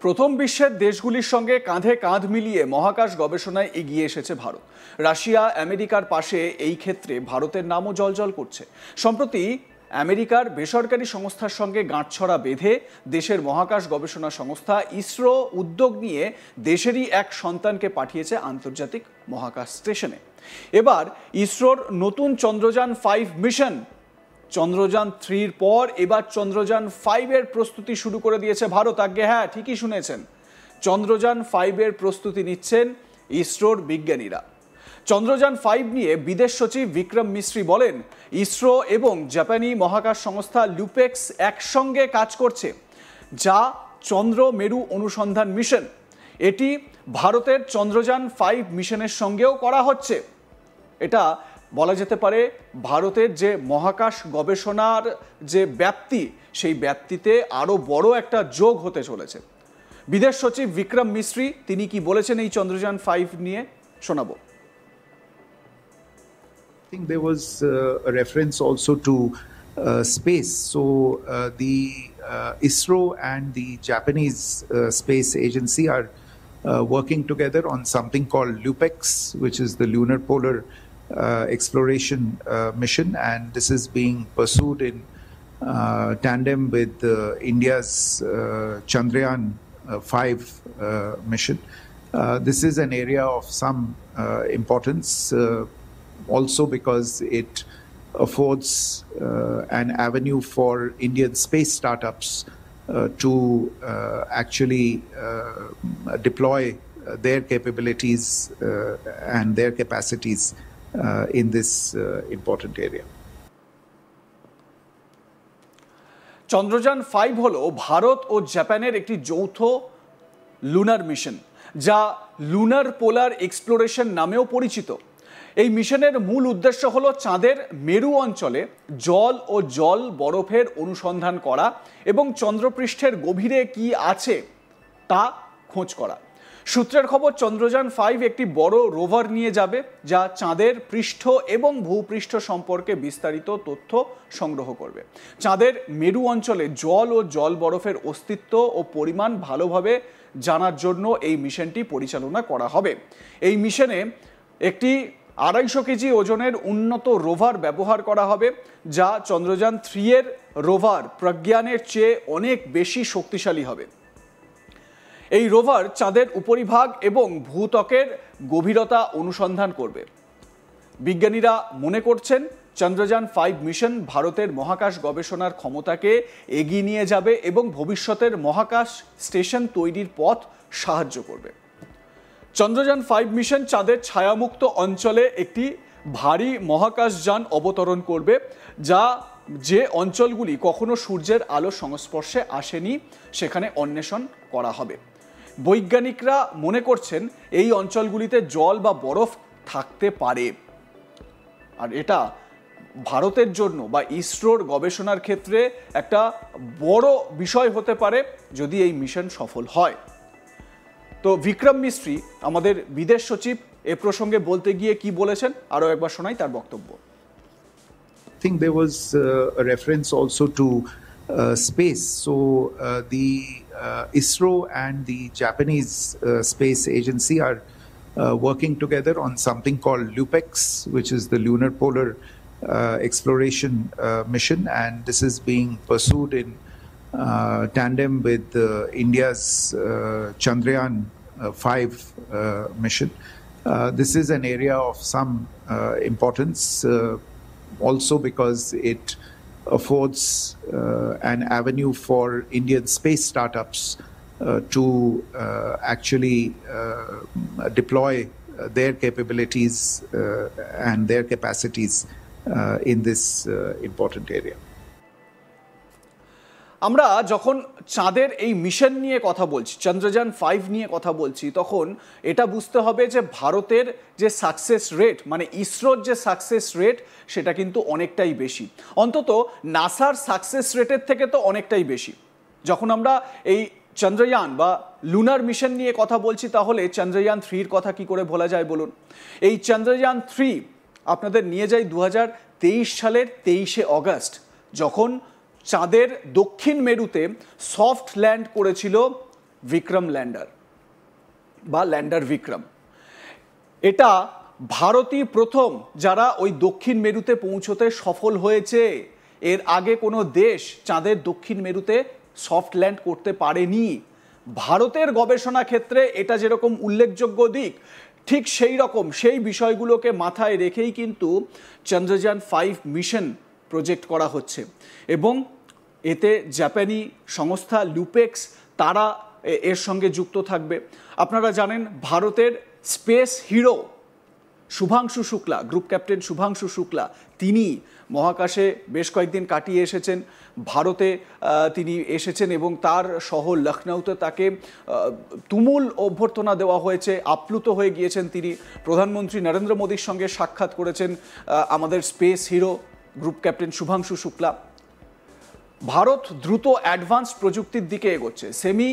প্রথম বিশ্বের দেশগুলির সঙ্গে কাঁধে কাঁধ মিলিয়ে মহাকাশ গবেষণায় এগিয়ে এসেছে ভারত। রাশিয়া আমেরিকার পাশে এই ক্ষেত্রে ভারতের নামও জ্বলজ্বল করছে। সম্প্রতি আমেরিকার বেসরকারি সংস্থার সঙ্গে গাঁটছড়া বেঁধে দেশের মহাকাশ গবেষণা সংস্থা ইসরো উদ্যোগ নিয়ে দেশেরই এক সন্তানকে পাঠিয়েছে আন্তর্জাতিক মহাকাশ স্টেশনে। এবার ইসরোর নতুন চন্দ্রযান 5 মিশন, চন্দ্রযান 3-র পর এবার চন্দ্রযান 5-এর প্রস্তুতি শুরু করে দিয়েছে ভারত। আগে হ্যাঁ, ঠিকই শুনেছেন, চন্দ্রযান 5-এর প্রস্তুতি নিচ্ছেন ইসরোর বিজ্ঞানীরা। চন্দ্রযান 5 নিয়ে বিদেশ সচিব বিক্রম মিশ্রি বলেন, ইসরো এবং জাপানি মহাকাশ সংস্থা লুপেক্স একসঙ্গে কাজ করছে, যা চন্দ্র মেরু অনুসন্ধান মিশন। এটি ভারতের চন্দ্রযান 5 মিশনের সঙ্গেও করা হচ্ছে। এটা বলা যেতে পারে ভারতের যে মহাকাশ গবেষণার যে ব্যাপ্তি, সেই ব্যাপ্তিতে আরও বড় একটা যোগ হতে চলেছে। বিদেশ সচিব বিক্রম মিশ্রি তিনি কি বলেছেন এই চন্দ্রযান 5 নিয়ে শোনাবো। I think there was a reference also to space. So the ISRO and the Japanese space agency are working together on something called LUPEX, which is the Lunar Polar Exploration Mission, and this is being pursued in tandem with India's Chandrayaan 5 mission. This is an area of some importance, also because it affords an avenue for Indian space startups to actually deploy their capabilities and their capacities in this important area. Chandrayaan 5 হলো ভারত ও জাপানের একটি যৌথ lunar mission, যা lunar পোলার exploration নামেও পরিচিত। এই মিশনের মূল উদ্দেশ্য হলো চাঁদের মেরু অঞ্চলে জল ও জল বরফের অনুসন্ধান করা এবং চন্দ্রপৃষ্ঠের গভীরে কি আছে তা খোঁজ করা। সূত্রের খবর, চন্দ্রযান 5 একটি বড় রোভার নিয়ে যাবে, যা চাঁদের পৃষ্ঠ এবং ভূপৃষ্ঠ সম্পর্কে বিস্তারিত তথ্য সংগ্রহ করবে। চাঁদের মেরু অঞ্চলে জল ও জল বরফের অস্তিত্ব ও পরিমাণ ভালোভাবে জানার জন্য এই মিশনটি পরিচালনা করা হবে। এই মিশনে একটি 250 কেজি ওজনের উন্নত রোভার ব্যবহার করা হবে, যা চন্দ্রযান 3-এর রোভার প্রজ্ঞানের চেয়ে অনেক বেশি শক্তিশালী হবে। এই রোভার চাঁদের উপরিভাগ এবং ভূত্বকের গভীরতা অনুসন্ধান করবে। বিজ্ঞানীরা মনে করছেন চন্দ্রযান 5 মিশন ভারতের মহাকাশ গবেষণার ক্ষমতাকে এগিয়ে নিয়ে যাবে এবং ভবিষ্যতের মহাকাশ স্টেশন তৈরির পথ সাহায্য করবে। চন্দ্রযান 5 মিশন চাঁদের ছায়ামুক্ত অঞ্চলে একটি ভারী মহাকাশযান অবতরণ করবে, যে অঞ্চলগুলি কখনো সূর্যের আলোর সংস্পর্শে আসেনি সেখানে অন্বেষণ করা হবে। বৈজ্ঞানিকরা মনে করছেন এই অঞ্চলগুলিতে জল বা বরফ থাকতে পারে, আর এটা ভারতের জন্য বা ইসরোর গবেষণার ক্ষেত্রে একটা বড় বিষয় হতে পারে যদি এই মিশন সফল হয়। তো বিক্রম মিশ্রি আমাদের বিদেশ সচিব এ প্রসঙ্গে বলতে গিয়ে কি বলেছেন আরও একবার শোনাই তার বক্তব্য। I think there was a reference also to space. So the ISRO and the Japanese space agency are working together on something called LUPEX, which is the Lunar Polar Exploration Mission, and this is being pursued in tandem with India's Chandrayaan 5 mission. This is an area of some importance, also because it affords an avenue for Indian space startups to actually deploy their capabilities and their capacities in this important area. আমরা যখন চাঁদের এই mission নিয়ে কথা বলছি, চন্দ্রযান 5 নিয়ে কথা বলছি, তখন এটা বুঝতে হবে যে ভারতের যে সাকসেস রেট, মানে ইসরোর যে সাকসেস রেট, সেটা কিন্তু অনেকটাই বেশি। অন্তত নাসার সাকসেস রেটের থেকে তো অনেকটাই বেশি। যখন আমরা এই চন্দ্রযান বা লুনার মিশন নিয়ে কথা বলছি, তাহলে চন্দ্রযান 3-র কথা কি করে ভোলা যায় বলুন। এই চন্দ্রযান 3 আপনাদের নিয়ে যায় 2023 সালের 23শে অগস্ট, যখন চাঁদের দক্ষিণ মেরুতে সফট ল্যান্ড করেছিল বিক্রম ল্যান্ডার বা ল্যান্ডার বিক্রম। এটা ভারতই প্রথম যারা ওই দক্ষিণ মেরুতে পৌঁছতে সফল হয়েছে। এর আগে কোনো দেশ চাঁদের দক্ষিণ মেরুতে সফট ল্যান্ড করতে পারেনি। ভারতের গবেষণা ক্ষেত্রে এটা যেরকম উল্লেখযোগ্য দিক, ঠিক সেই রকম সেই বিষয়গুলোকে মাথায় রেখেই কিন্তু চন্দ্রযান 5 মিশন প্রজেক্ট করা হচ্ছে এবং এতে জাপানি সংস্থা লুপেক্স তারা এর সঙ্গে যুক্ত থাকবে। আপনারা জানেন ভারতের space hero Shubhanshu Shukla, group captain Shubhanshu Shukla, তিনি মহাকাশে বেশ কয়েকদিন কাটিয়ে এসেছেন। ভারতে তিনি এসেছেন এবং তার শহর লখনৌতে তাকে তুমুল অভ্যর্থনা দেওয়া হয়েছে। আপ্লুত হয়ে গিয়েছেন তিনি। প্রধানমন্ত্রী নরেন্দ্র মোদীর সঙ্গে সাক্ষাৎ করেছেন আমাদের space hero group captain Shubhanshu Shukla. Bharat দ্রুত অ্যাডভান্স প্রযুক্তির দিকে এগোচ্ছে। সেমি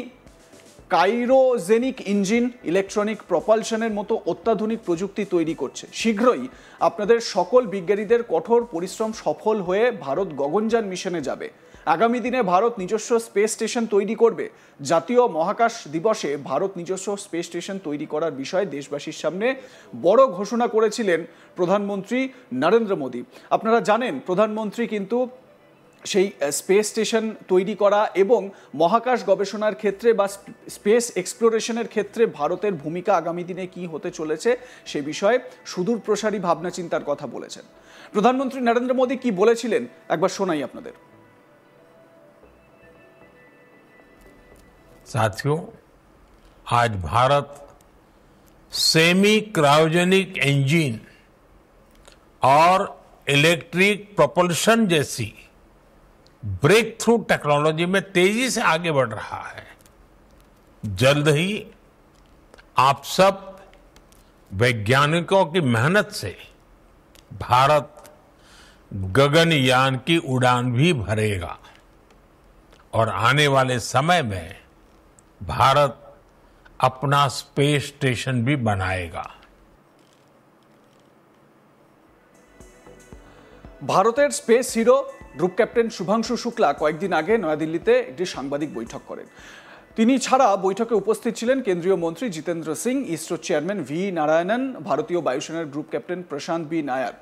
কাইরোজেনিক ইঞ্জিন, ইলেকট্রনিক প্রপালশনের মতো অত্যাধুনিক প্রযুক্তি তৈরি করছে। শীঘ্রই আপনাদের সকল বিজ্ঞানীদের কঠোর পরিশ্রম সফল হয়ে ভারত গগনযান মিশনে যাবে। আগামী দিনে ভারত নিজস্ব স্পেস স্টেশন তৈরি করবে। জাতীয় মহাকাশ দিবসে ভারত নিজস্ব স্পেস স্টেশন তৈরি করার বিষয়ে দেশবাসীর সামনে বড় ঘোষণা করেছিলেন প্রধানমন্ত্রী নরেন্দ্র মোদী। আপনারা জানেন প্রধানমন্ত্রী কিন্তু সেই স্পেস স্টেশন তৈরি করা এবং মহাকাশ গবেষণার ক্ষেত্রে বা স্পেস এক্সপ্লোরেশনের ক্ষেত্রে ভারতের ভূমিকা আগামী দিনে কি হতে চলেছে সে বিষয়ে সুদূর প্রসারী ভাবনা চিন্তার কথা বলেছেন। প্রধানমন্ত্রী নরেন্দ্র মোদী কি বলেছিলেন একবার শোনাই আপনাদের। साथियों, आज भारत सेमी क्रायोजेनिक इंजन और इलेक्ट्रिक प्रोपल्शन जैसी ब्रेक थ्रू टेक्नोलॉजी में तेजी से आगे बढ़ रहा है। जल्द ही आप सब वैज्ञानिकों की मेहनत से भारत गगनयान की उड़ान भी भरेगा और आने वाले समय में भारत अपना स्पेस स्टेशन भी बनाएगा। ভারতের space hero group captain Shubhanshu Shukla কয়েকদিন আগে নয়াদিল্লিতে একটি সাংবাদিক বৈঠক করেন। তিনি ছাড়া বৈঠকে উপস্থিত ছিলেন কেন্দ্রীয় মন্ত্রী জিতেন্দ্র সিং, ইসরো চেয়ারম্যান ভি নারায়ণন, ভারতীয় বায়ুসেনার গ্রুপ ক্যাপ্টেন প্রশান্ত বি নায়ার।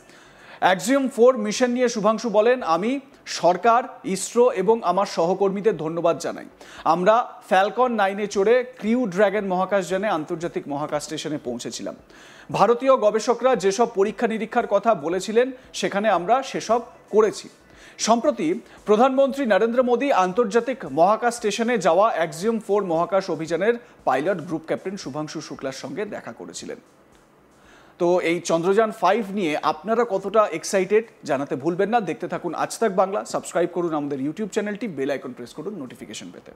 অ্যাক্সিওম 4 মিশন নিয়ে শুভাংশু বলেন, আমি সরকার, ইসরো এবং আমার সহকর্মীদের ধন্যবাদ জানাই। আমরা ফ্যালকন 9-এ চড়ে ক্রিউ ড্র্যাগন মহাকাশযানে আন্তর্জাতিক মহাকাশ স্টেশনে পৌঁছেছিলাম। ভারতীয় গবেষকরা যেসব পরীক্ষা নিরীক্ষার কথা বলেছিলেন সেখানে আমরা সেসব করেছি। সম্প্রতি প্রধানমন্ত্রী নরেন্দ্র মোদী আন্তর্জাতিক মহাকাশ স্টেশনে যাওয়া অ্যাক্সিওম 4 মহাকাশ অভিযানের পাইলট গ্রুপ ক্যাপ্টেন শুভাংশু শুক্লার সঙ্গে দেখা করেছিলেন। তো এই চন্দ্রযান 5 নিয়ে আপনারা কতটা এক্সাইটেড জানাতে ভুলবেন না। দেখতে থাকুন আজ তাক বাংলা, সাবস্ক্রাইব করুন আমাদের ইউটিউব চ্যানেলটি, বেল আইকন প্রেস করুন নোটিফিকেশন পেতে।